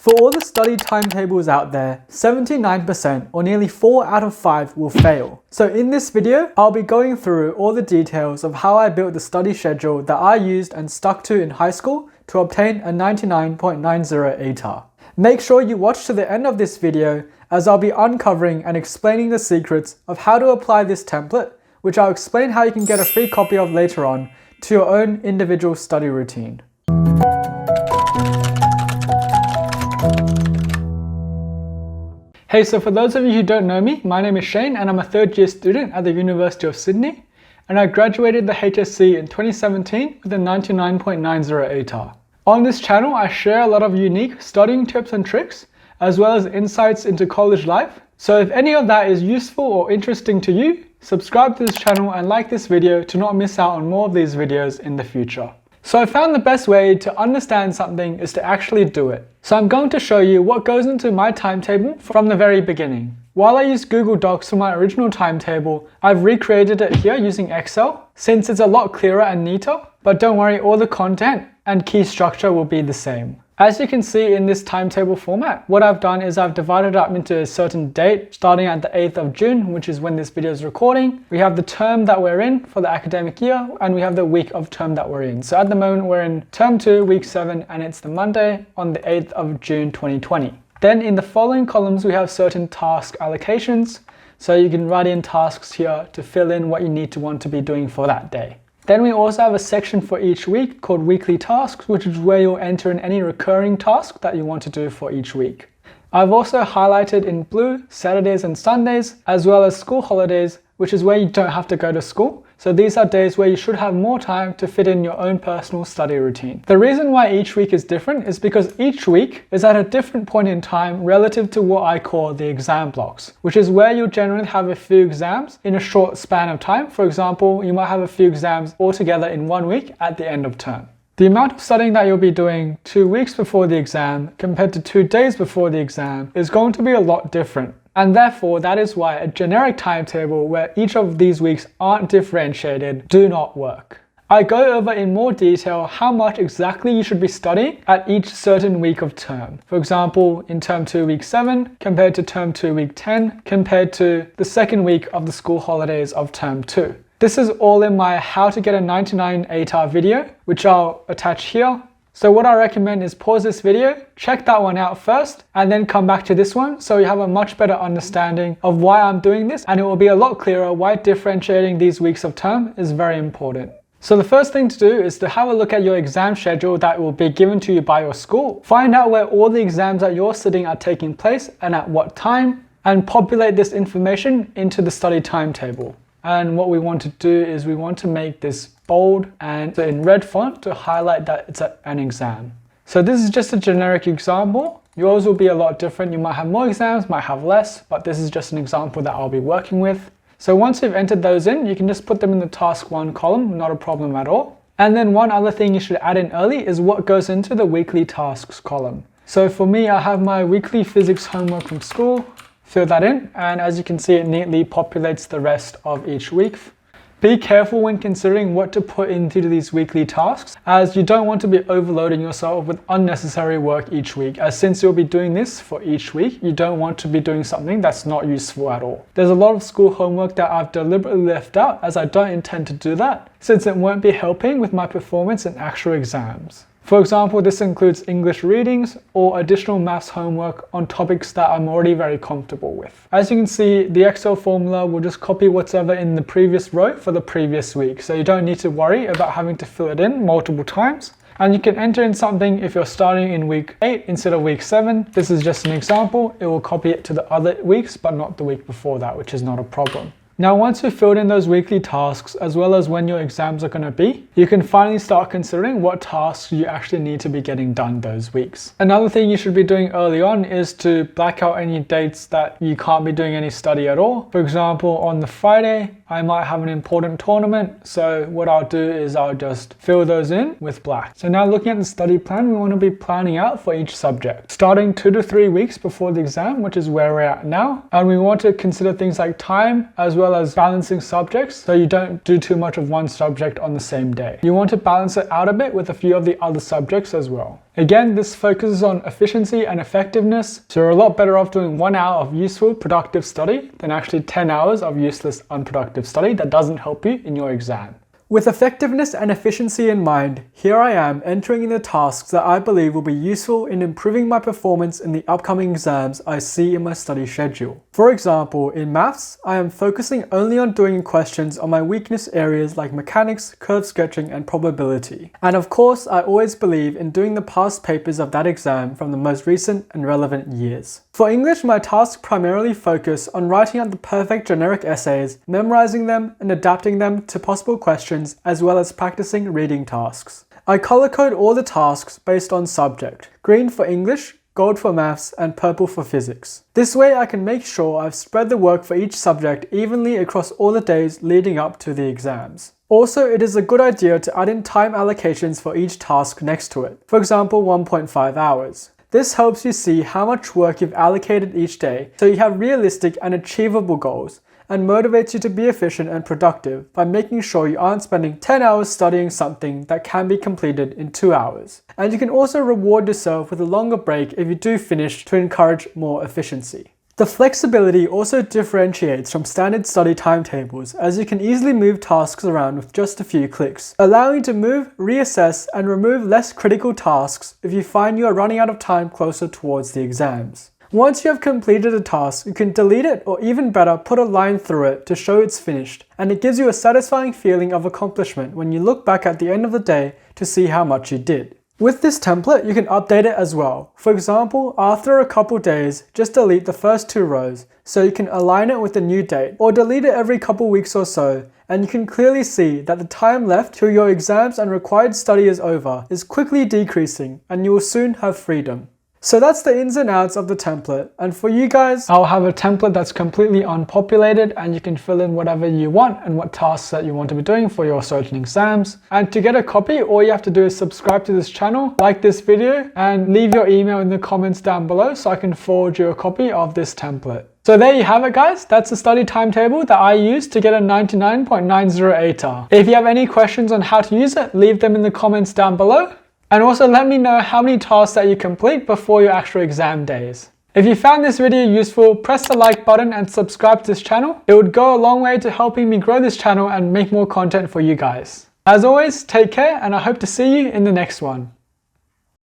For all the study timetables out there, 79% or nearly 4 out of 5 will fail. So in this video, I'll be going through all the details of how I built the study schedule that I used and stuck to in high school to obtain a 99.90 ATAR. Make sure you watch to the end of this video as I'll be uncovering and explaining the secrets of how to apply this template, which I'll explain how you can get a free copy of later on, to your own individual study routine. Hey, so for those of you who don't know me, my name is Shane and I'm a third year student at the University of Sydney, and I graduated the HSC in 2017 with a 99.90 ATAR. On this channel, I share a lot of unique studying tips and tricks, as well as insights into college life. So if any of that is useful or interesting to you, subscribe to this channel and like this video to not miss out on more of these videos in the future. So I found the best way to understand something is to actually do it. So I'm going to show you what goes into my timetable from the very beginning. While I used Google Docs for my original timetable, I've recreated it here using Excel since it's a lot clearer and neater, but don't worry, all the content and key structure will be the same. As you can see in this timetable format, what I've done is I've divided up into a certain date, starting at the 8th of June, which is when this video is recording. We have the term that we're in for the academic year, and we have the week of term that we're in. So at the moment, we're in term 2, week 7, and it's the Monday on the 8th of June 2020. Then in the following columns, we have certain task allocations. So you can write in tasks here to fill in what you need to want to be doing for that day. Then we also have a section for each week called weekly tasks, which is where you'll enter in any recurring task that you want to do for each week. I've also highlighted in blue Saturdays and Sundays, as well as school holidays, which is where you don't have to go to school. So these are days where you should have more time to fit in your own personal study routine. The reason why each week is different is because each week is at a different point in time relative to what I call the exam blocks, which is where you'll generally have a few exams in a short span of time. For example, you might have a few exams all together in 1 week at the end of term. The amount of studying that you'll be doing 2 weeks before the exam compared to 2 days before the exam is going to be a lot different. And therefore, that is why a generic timetable where each of these weeks aren't differentiated do not work. I go over in more detail how much exactly you should be studying at each certain week of term. For example, in term 2 week 7 compared to term 2 week 10 compared to the second week of the school holidays of term 2. This is all in my how to get a 99 ATAR video, which I'll attach here. So what I recommend is pause this video, check that one out first, and then come back to this one so you have a much better understanding of why I'm doing this, and it will be a lot clearer why differentiating these weeks of term is very important. So the first thing to do is to have a look at your exam schedule that will be given to you by your school. Find out where all the exams that you're sitting are taking place and at what time, and populate this information into the study timetable. And what we want to do is we want to make this bold and in red font to highlight that it's an exam. So this is just a generic example. Yours will be a lot different. You might have more exams, might have less, but this is just an example that I'll be working with. So once you've entered those in, you can just put them in the task 1 column, not a problem at all. And then one other thing you should add in early is what goes into the weekly tasks column. So for me, I have my weekly physics homework from school. Fill that in, and as you can see, it neatly populates the rest of each week. Be careful when considering what to put into these weekly tasks, as you don't want to be overloading yourself with unnecessary work each week, as since you'll be doing this for each week, you don't want to be doing something that's not useful at all. There's a lot of school homework that I've deliberately left out, as I don't intend to do that, since it won't be helping with my performance in actual exams. For example, this includes English readings or additional maths homework on topics that I'm already very comfortable with. As you can see, the Excel formula will just copy whatever in the previous row for the previous week, so you don't need to worry about having to fill it in multiple times. And you can enter in something if you're starting in week 8 instead of week 7. This is just an example. It will copy it to the other weeks, but not the week before that, which is not a problem. Now, once you've filled in those weekly tasks, as well as when your exams are going to be, you can finally start considering what tasks you actually need to be getting done those weeks. Another thing you should be doing early on is to black out any dates that you can't be doing any study at all. For example, on the Friday, I might have an important tournament. So what I'll do is I'll just fill those in with black. So now looking at the study plan, we want to be planning out for each subject, starting 2 to 3 weeks before the exam, which is where we're at now. And we want to consider things like time, as well as balancing subjects, so you don't do too much of one subject on the same day. You want to balance it out a bit with a few of the other subjects as well. Again, this focuses on efficiency and effectiveness, so you're a lot better off doing 1 hour of useful, productive study than actually 10 hours of useless, unproductive study that doesn't help you in your exam. With effectiveness and efficiency in mind, here I am entering in the tasks that I believe will be useful in improving my performance in the upcoming exams I see in my study schedule. For example, in maths, I am focusing only on doing questions on my weakness areas like mechanics, curve sketching, and probability. And of course, I always believe in doing the past papers of that exam from the most recent and relevant years. For English, my tasks primarily focus on writing out the perfect generic essays, memorizing them, and adapting them to possible questions, as well as practicing reading tasks. I color code all the tasks based on subject: green for English, gold for maths, and purple for physics. This way I can make sure I've spread the work for each subject evenly across all the days leading up to the exams. Also, it is a good idea to add in time allocations for each task next to it, for example 1.5 hours. This helps you see how much work you've allocated each day, so you have realistic and achievable goals, and motivates you to be efficient and productive by making sure you aren't spending 10 hours studying something that can be completed in 2 hours. And you can also reward yourself with a longer break if you do finish to encourage more efficiency. The flexibility also differentiates from standard study timetables, as you can easily move tasks around with just a few clicks, allowing you to move, reassess, and remove less critical tasks if you find you are running out of time closer towards the exams. Once you have completed a task, you can delete it, or even better, put a line through it to show it's finished, and it gives you a satisfying feeling of accomplishment when you look back at the end of the day to see how much you did. With this template, you can update it as well. For example, after a couple days, just delete the first 2 rows so you can align it with the new date, or delete it every couple weeks or so, and you can clearly see that the time left till your exams and required study is over is quickly decreasing, and you will soon have freedom. So that's the ins and outs of the template, and for you guys, I'll have a template that's completely unpopulated and you can fill in whatever you want and what tasks that you want to be doing for your certain exams. And to get a copy, all you have to do is subscribe to this channel, like this video, and leave your email in the comments down below so I can forward you a copy of this template. So there you have it guys, that's the study timetable that I used to get a 99.90 ATAR. If you have any questions on how to use it, leave them in the comments down below. And also let me know how many tasks that you complete before your actual exam days. If you found this video useful, press the like button and subscribe to this channel. It would go a long way to helping me grow this channel and make more content for you guys. As always, take care and I hope to see you in the next one.